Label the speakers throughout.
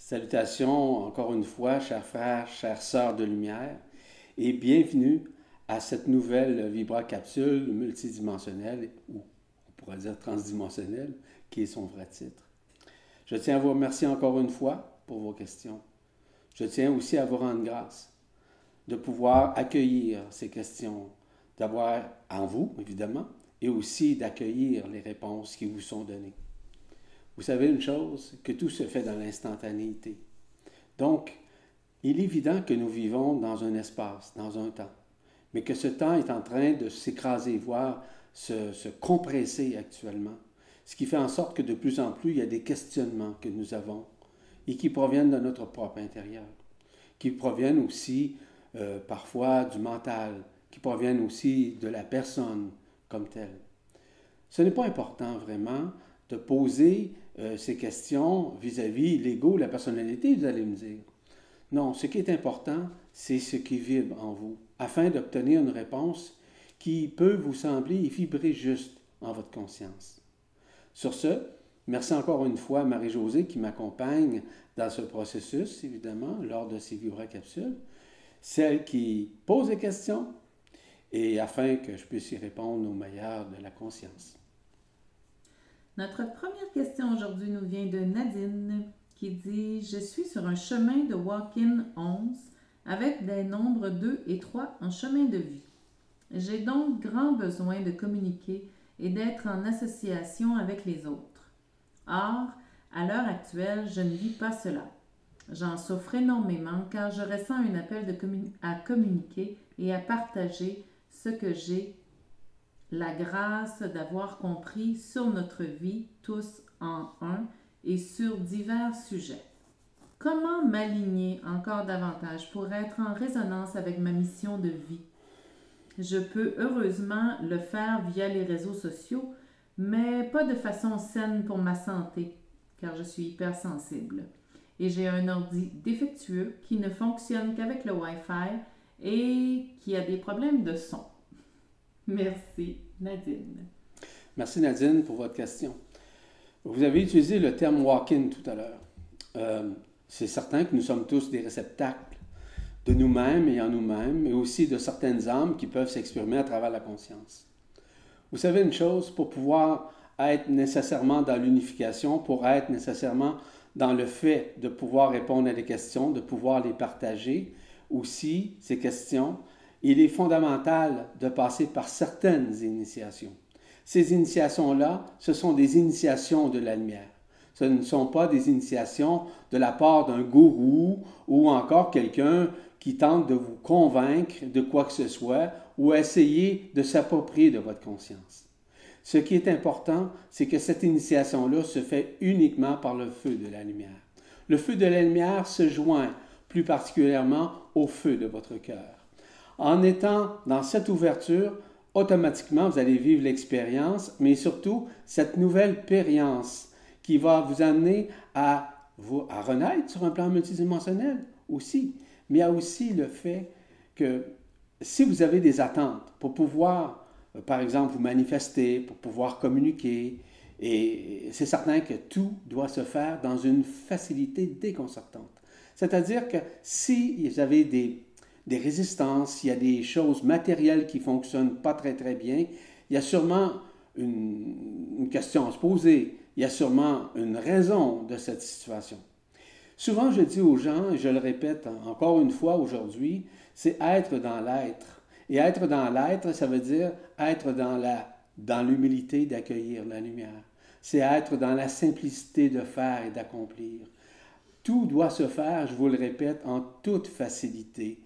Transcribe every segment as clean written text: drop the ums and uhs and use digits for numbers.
Speaker 1: Salutations encore une fois, chers frères, chères sœurs de lumière, et bienvenue à cette nouvelle vibra-capsule multidimensionnelle, ou on pourrait dire transdimensionnelle, qui est son vrai titre. Je tiens à vous remercier encore une fois pour vos questions. Je tiens aussi à vous rendre grâce de pouvoir accueillir ces questions, d'avoir en vous, évidemment, et aussi d'accueillir les réponses qui vous sont données. Vous savez une chose, que tout se fait dans l'instantanéité. Donc, il est évident que nous vivons dans un espace, dans un temps, mais que ce temps est en train de s'écraser, voire se compresser actuellement, ce qui fait en sorte que de plus en plus, il y a des questionnements que nous avons et qui proviennent de notre propre intérieur, qui proviennent aussi parfois du mental, qui proviennent aussi de la personne comme telle. Ce n'est pas important vraiment de poser ces questions vis-à-vis l'ego, la personnalité, vous allez me dire. Non, ce qui est important, c'est ce qui vibre en vous, afin d'obtenir une réponse qui peut vous sembler vibrer juste en votre conscience. Sur ce, merci encore une fois à Marie-Josée qui m'accompagne dans ce processus, évidemment, lors de ces vibra-capsules, celle qui pose les questions, et afin que je puisse y répondre au meilleur de la conscience.
Speaker 2: Notre première question aujourd'hui nous vient de Nadine qui dit « Je suis sur un chemin de walk-in 11 avec des nombres 2 et 3 en chemin de vie. J'ai donc grand besoin de communiquer et d'être en association avec les autres. Or, à l'heure actuelle, je ne vis pas cela. J'en souffre énormément car je ressens un appel à communiquer et à partager ce que j'ai la grâce d'avoir compris sur notre vie, tous en un, et sur divers sujets. Comment m'aligner encore davantage pour être en résonance avec ma mission de vie? Je peux heureusement le faire via les réseaux sociaux, mais pas de façon saine pour ma santé, car je suis hypersensible. Et j'ai un ordi défectueux qui ne fonctionne qu'avec le Wi-Fi et qui a des problèmes de son. Merci, Nadine.
Speaker 1: Merci Nadine pour votre question. Vous avez utilisé le terme walk-in tout à l'heure. C'est certain que nous sommes tous des réceptacles de nous-mêmes et en nous-mêmes, mais aussi de certaines âmes qui peuvent s'exprimer à travers la conscience. Vous savez une chose, pour pouvoir être nécessairement dans l'unification, pour être nécessairement dans le fait de pouvoir répondre à des questions, de pouvoir les partager aussi, ces questions, il est fondamental de passer par certaines initiations. Ces initiations-là, ce sont des initiations de la lumière. Ce ne sont pas des initiations de la part d'un gourou ou encore quelqu'un qui tente de vous convaincre de quoi que ce soit ou essayer de s'approprier de votre conscience. Ce qui est important, c'est que cette initiation-là se fait uniquement par le feu de la lumière. Le feu de la lumière se joint plus particulièrement au feu de votre cœur. En étant dans cette ouverture, automatiquement, vous allez vivre l'expérience, mais surtout cette nouvelle périence qui va vous amener à renaître sur un plan multidimensionnel aussi. Mais il y a aussi le fait que si vous avez des attentes pour pouvoir, par exemple, vous manifester, pour pouvoir communiquer, et c'est certain que tout doit se faire dans une facilité déconcertante. C'est-à-dire que si vous avez des résistances, il y a des choses matérielles qui ne fonctionnent pas très très bien, il y a sûrement une question à se poser, il y a sûrement une raison de cette situation. Souvent, je dis aux gens, et je le répète encore une fois aujourd'hui, c'est être dans l'être. Et être dans l'être, ça veut dire être dans l'humilité d'accueillir la lumière. C'est être dans la simplicité de faire et d'accomplir. Tout doit se faire, je vous le répète, en toute facilité.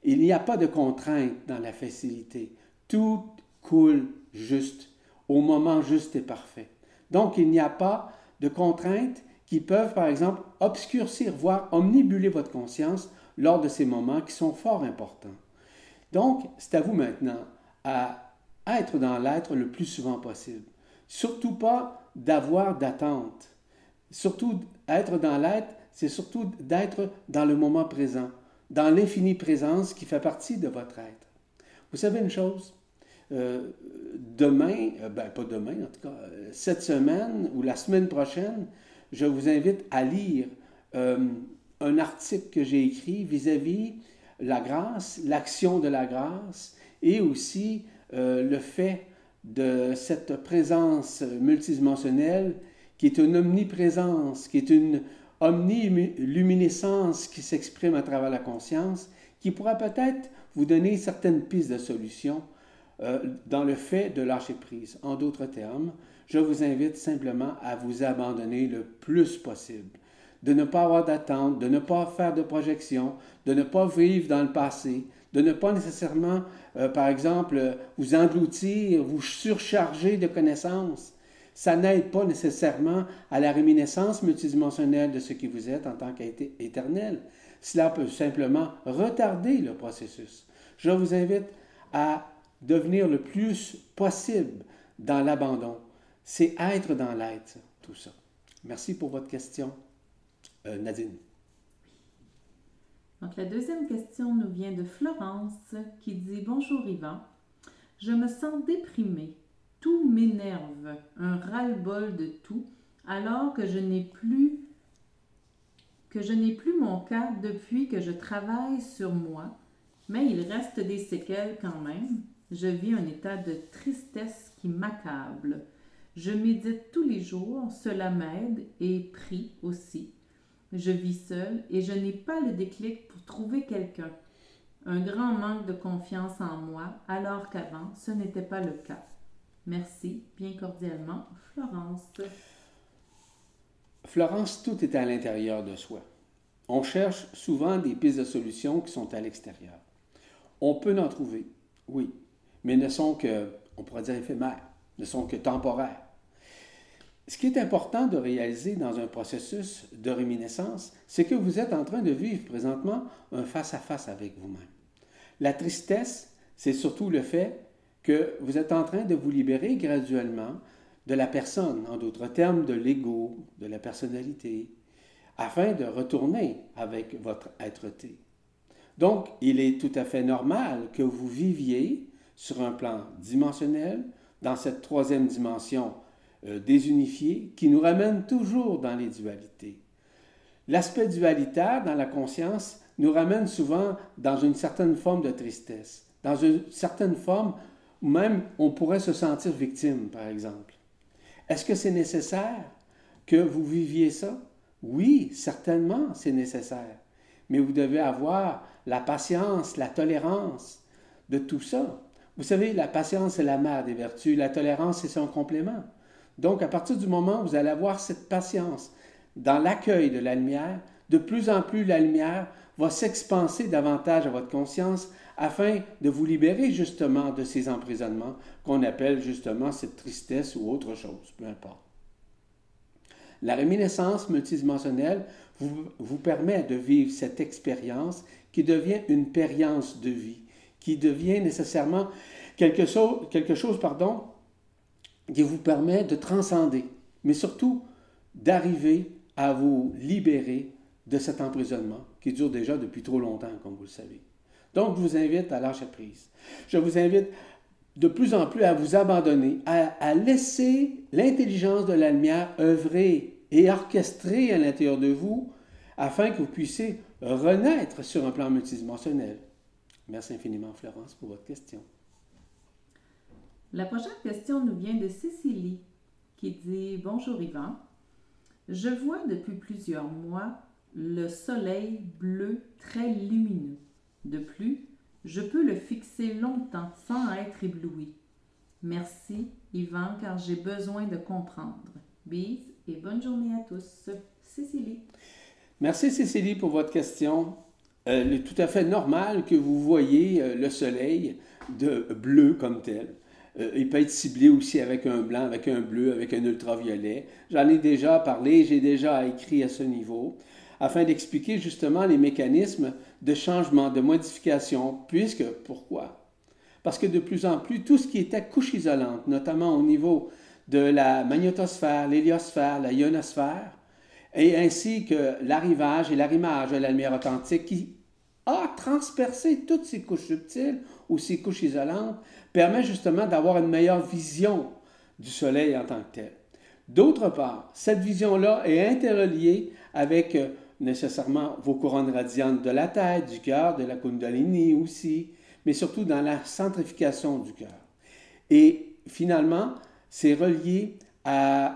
Speaker 1: Il n'y a pas de contrainte dans la facilité. Tout coule juste, au moment juste et parfait. Donc, il n'y a pas de contraintes qui peuvent, par exemple, obscurcir, voire omnibuler votre conscience lors de ces moments qui sont fort importants. Donc, c'est à vous maintenant à être dans l'être le plus souvent possible. Surtout pas d'avoir d'attente. Surtout, être dans l'être, c'est surtout d'être dans le moment présent, dans l'infinie présence qui fait partie de votre être. Vous savez une chose? Demain, pas demain en tout cas, cette semaine ou la semaine prochaine, je vous invite à lire un article que j'ai écrit vis-à-vis la grâce, l'action de la grâce et aussi le fait de cette présence multidimensionnelle qui est une omniprésence, qui est une omniluminescence qui s'exprime à travers la conscience, qui pourra peut-être vous donner certaines pistes de solutions dans le fait de lâcher prise. En d'autres termes, je vous invite simplement à vous abandonner le plus possible, de ne pas avoir d'attente, de ne pas faire de projection, de ne pas vivre dans le passé, de ne pas nécessairement, par exemple, vous engloutir, vous surcharger de connaissances. Ça n'aide pas nécessairement à la réminiscence multidimensionnelle de ce qui vous êtes en tant qu'éternel. Cela peut simplement retarder le processus. Je vous invite à devenir le plus possible dans l'abandon. C'est être dans l'être, tout ça. Merci pour votre question, Nadine.
Speaker 2: Donc, la deuxième question nous vient de Florence qui dit « Bonjour Yvan, je me sens déprimée. Tout m'énerve, un ras-le-bol de tout, alors que je n'ai plus mon cas depuis que je travaille sur moi, mais il reste des séquelles quand même. Je vis un état de tristesse qui m'accable. Je médite tous les jours, cela m'aide et prie aussi. Je vis seule et je n'ai pas le déclic pour trouver quelqu'un. Un grand manque de confiance en moi, alors qu'avant, ce n'était pas le cas. Merci, bien cordialement, Florence.
Speaker 1: Florence, tout est à l'intérieur de soi. On cherche souvent des pistes de solutions qui sont à l'extérieur. On peut en trouver, oui, mais ne sont que, on pourrait dire éphémères, ne sont que temporaires. Ce qui est important de réaliser dans un processus de réminiscence, c'est que vous êtes en train de vivre présentement un face-à-face avec vous-même. La tristesse, c'est surtout le fait que vous êtes en train de vous libérer graduellement de la personne, en d'autres termes, de l'ego, de la personnalité, afin de retourner avec votre être-té. Donc, il est tout à fait normal que vous viviez sur un plan dimensionnel, dans cette troisième dimension désunifiée, qui nous ramène toujours dans les dualités. L'aspect dualitaire dans la conscience nous ramène souvent dans une certaine forme de tristesse, dans une certaine forme où même on pourrait se sentir victime, par exemple. Est-ce que c'est nécessaire que vous viviez ça? Oui, certainement, c'est nécessaire. Mais vous devez avoir la patience, la tolérance de tout ça. Vous savez, la patience est la mère des vertus, la tolérance c'est son complément. Donc, à partir du moment où vous allez avoir cette patience dans l'accueil de la lumière, de plus en plus la lumière va s'expanser davantage à votre conscience afin de vous libérer justement de ces emprisonnements qu'on appelle justement cette tristesse ou autre chose, peu importe. La réminiscence multidimensionnelle vous permet de vivre cette expérience qui devient une périence de vie, qui devient nécessairement quelque chose qui vous permet de transcender, mais surtout d'arriver à vous libérer de cet emprisonnement qui dure déjà depuis trop longtemps, comme vous le savez. Donc, je vous invite à lâcher prise. Je vous invite de plus en plus à vous abandonner, à laisser l'intelligence de la lumière œuvrer et orchestrer à l'intérieur de vous afin que vous puissiez renaître sur un plan multidimensionnel. Merci infiniment, Florence, pour votre question.
Speaker 2: La prochaine question nous vient de Cécilie qui dit « Bonjour Yvan, je vois depuis plusieurs mois le soleil bleu très lumineux. De plus, je peux le fixer longtemps sans être ébloui. Merci Yvan car j'ai besoin de comprendre. Bis et bonne journée à tous. Cécilie. »
Speaker 1: Merci Cécilie pour votre question. Il est tout à fait normal que vous voyez le soleil de bleu comme tel. Il peut être ciblé aussi avec un blanc, avec un bleu, avec un ultraviolet. J'en ai déjà parlé, j'ai déjà écrit à ce niveau, afin d'expliquer justement les mécanismes de changement, de modification, pourquoi? Parce que de plus en plus, tout ce qui était couche isolante, notamment au niveau de la magnétosphère, l'héliosphère, la ionosphère, et ainsi que l'arrivage et l'arrimage de la lumière authentique qui a transpercé toutes ces couches subtiles ou ces couches isolantes, permet justement d'avoir une meilleure vision du soleil en tant que tel. D'autre part, cette vision-là est interreliée avec nécessairement vos couronnes radiantes de la tête, du cœur, de la Kundalini aussi, mais surtout dans la centrification du cœur. Et finalement, c'est relié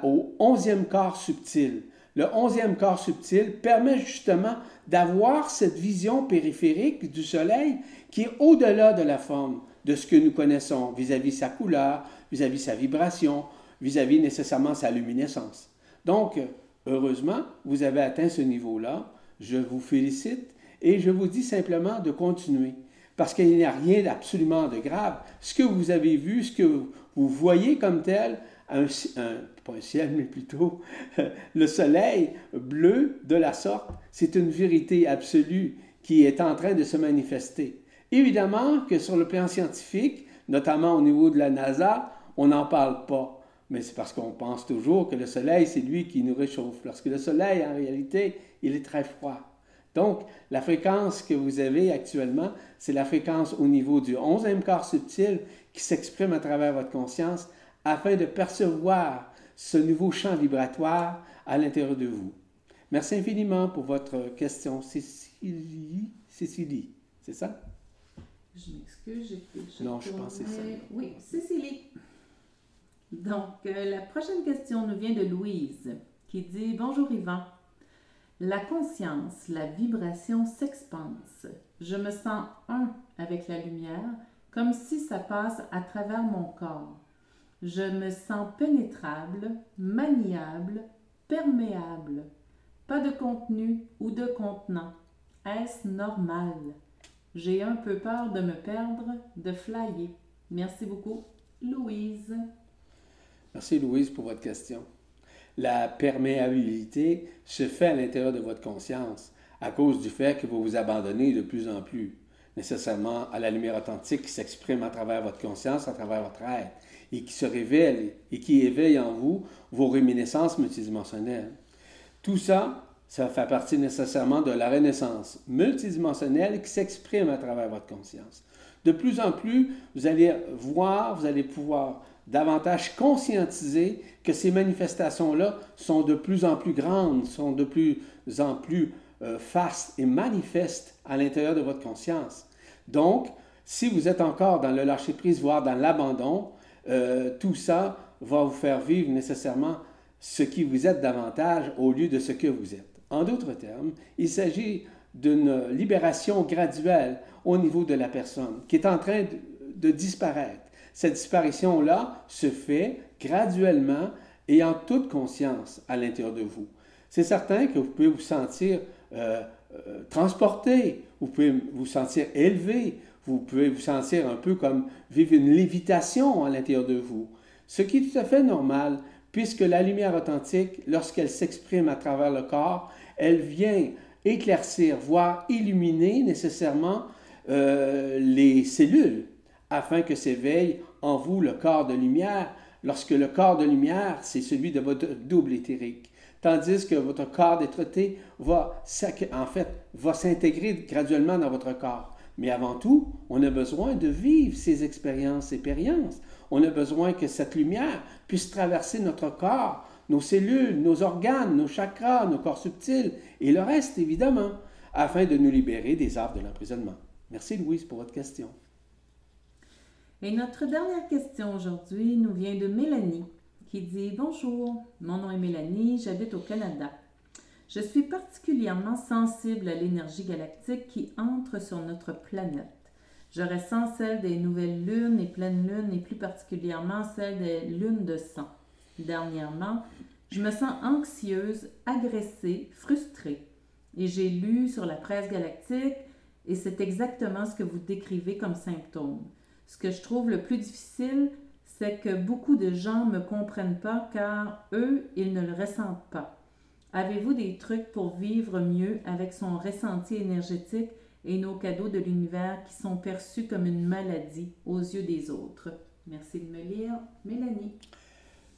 Speaker 1: au 11e corps subtil. Le 11e corps subtil permet justement d'avoir cette vision périphérique du Soleil qui est au-delà de la forme de ce que nous connaissons vis-à-vis sa couleur, vis-à-vis sa vibration, vis-à-vis nécessairement sa luminescence. Donc, heureusement, vous avez atteint ce niveau-là. Je vous félicite et je vous dis simplement de continuer parce qu'il n'y a rien d'absolument de grave. Ce que vous avez vu, ce que vous voyez comme tel, pas un ciel, mais plutôt le soleil bleu de la sorte, c'est une vérité absolue qui est en train de se manifester. Évidemment que sur le plan scientifique, notamment au niveau de la NASA, on n'en parle pas. Mais c'est parce qu'on pense toujours que le soleil, c'est lui qui nous réchauffe. Lorsque le soleil, en réalité, il est très froid. Donc, la fréquence que vous avez actuellement, c'est la fréquence au niveau du 11e corps subtil qui s'exprime à travers votre conscience afin de percevoir ce nouveau champ vibratoire à l'intérieur de vous. Merci infiniment pour votre question, Cécilie, c'est ça?
Speaker 2: Je m'excuse,
Speaker 1: Non, je pense que c'est ça.
Speaker 2: Oui, Cécilie. Donc, la prochaine question nous vient de Louise, qui dit « Bonjour Yvan. La conscience, la vibration s'expanse. Je me sens un avec la lumière, comme si ça passe à travers mon corps. Je me sens pénétrable, maniable, perméable. Pas de contenu ou de contenant. Est-ce normal? J'ai un peu peur de me perdre, de flyer. Merci beaucoup, Louise. »
Speaker 1: Merci Louise pour votre question. La perméabilité se fait à l'intérieur de votre conscience à cause du fait que vous vous abandonnez de plus en plus nécessairement à la lumière authentique qui s'exprime à travers votre conscience, à travers votre être et qui se révèle et qui éveille en vous vos réminiscences multidimensionnelles. Tout ça, ça fait partie nécessairement de la renaissance multidimensionnelle qui s'exprime à travers votre conscience. De plus en plus, vous allez voir, vous allez pouvoir davantage conscientiser que ces manifestations-là sont de plus en plus grandes, sont de plus en plus fastes et manifestes à l'intérieur de votre conscience. Donc, si vous êtes encore dans le lâcher-prise, voire dans l'abandon, tout ça va vous faire vivre nécessairement ce qui vous êtes davantage au lieu de ce que vous êtes. En d'autres termes, il s'agit d'une libération graduelle au niveau de la personne qui est en train de disparaître. Cette disparition-là se fait graduellement et en toute conscience à l'intérieur de vous. C'est certain que vous pouvez vous sentir transporté, vous pouvez vous sentir élevé, vous pouvez vous sentir un peu comme vivre une lévitation à l'intérieur de vous. Ce qui est tout à fait normal, puisque la lumière authentique, lorsqu'elle s'exprime à travers le corps, elle vient éclaircir, voire illuminer nécessairement les cellules, afin que s'éveille en vous le corps de lumière, lorsque le corps de lumière, c'est celui de votre double éthérique. Tandis que votre corps d'être-té va s'intégrer graduellement dans votre corps. Mais avant tout, on a besoin de vivre ces expériences. On a besoin que cette lumière puisse traverser notre corps, nos cellules, nos organes, nos chakras, nos corps subtils et le reste, évidemment, afin de nous libérer des arbres de l'emprisonnement. Merci Louise pour votre question.
Speaker 2: Et notre dernière question aujourd'hui nous vient de Mélanie qui dit « Bonjour, mon nom est Mélanie, j'habite au Canada. Je suis particulièrement sensible à l'énergie galactique qui entre sur notre planète. Je ressens celle des nouvelles lunes et pleines lunes et plus particulièrement celle des lunes de sang. Dernièrement, je me sens anxieuse, agressée, frustrée. Et j'ai lu sur la presse galactique et c'est exactement ce que vous décrivez comme symptômes. Ce que je trouve le plus difficile, c'est que beaucoup de gens ne me comprennent pas car eux, ils ne le ressentent pas. Avez-vous des trucs pour vivre mieux avec son ressenti énergétique et nos cadeaux de l'univers qui sont perçus comme une maladie aux yeux des autres? Merci de me lire, Mélanie.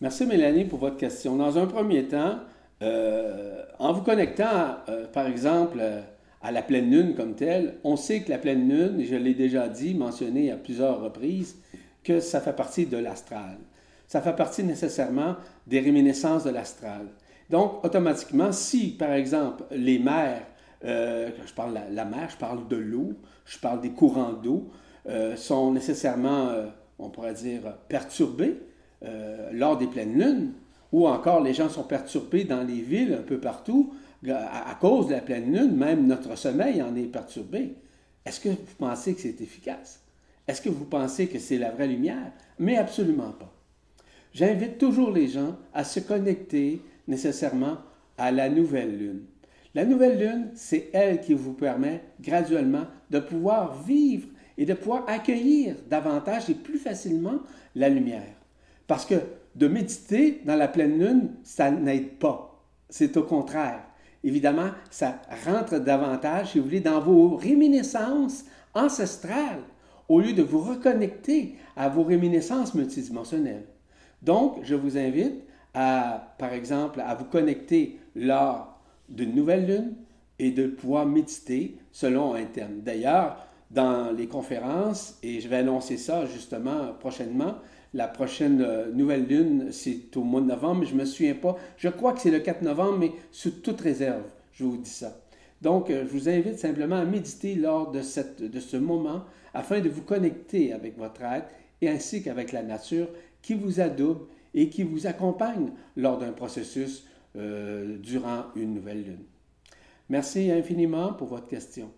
Speaker 1: Merci Mélanie pour votre question. Dans un premier temps, en vous connectant, par exemple, à la pleine lune comme telle, on sait que la pleine lune, je l'ai déjà dit, mentionné à plusieurs reprises, que ça fait partie de l'astral. Ça fait partie nécessairement des réminiscences de l'astral. Donc, automatiquement, si, par exemple, les mers, je parle de la mer, je parle de l'eau, je parle des courants d'eau, sont nécessairement, on pourrait dire, perturbés lors des pleines lunes, ou encore les gens sont perturbés dans les villes un peu partout à cause de la pleine lune, même notre sommeil en est perturbé. Est-ce que vous pensez que c'est efficace? Est-ce que vous pensez que c'est la vraie lumière? Mais absolument pas. J'invite toujours les gens à se connecter nécessairement à la nouvelle lune. La nouvelle lune, c'est elle qui vous permet graduellement de pouvoir vivre et de pouvoir accueillir davantage et plus facilement la lumière. Parce que de méditer dans la pleine lune, ça n'aide pas. C'est au contraire. Évidemment, ça rentre davantage, si vous voulez, dans vos réminiscences ancestrales, au lieu de vous reconnecter à vos réminiscences multidimensionnelles. Donc, je vous invite à, par exemple, à vous connecter lors d'une nouvelle lune et de pouvoir méditer selon un thème. D'ailleurs, dans les conférences, et je vais annoncer ça justement prochainement, la prochaine nouvelle lune, c'est au mois de novembre, mais je ne me souviens pas. Je crois que c'est le 4 novembre, mais sous toute réserve, je vous dis ça. Donc, je vous invite simplement à méditer lors de ce moment afin de vous connecter avec votre être et ainsi qu'avec la nature qui vous adoube et qui vous accompagne lors d'un processus durant une nouvelle lune. Merci infiniment pour votre question.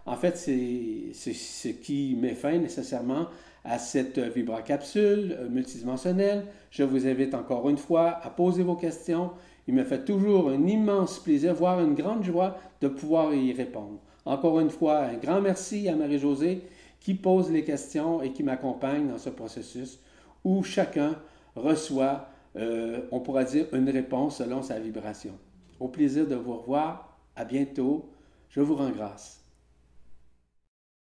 Speaker 1: En fait, c'est ce qui met fin nécessairement à cette vibracapsule multidimensionnelle. Je vous invite encore une fois à poser vos questions. Il me fait toujours un immense plaisir, voire une grande joie de pouvoir y répondre. Encore une fois, un grand merci à Marie-Josée qui pose les questions et qui m'accompagne dans ce processus où chacun reçoit, on pourra dire, une réponse selon sa vibration. Au plaisir de vous revoir. À bientôt. Je vous rends grâce.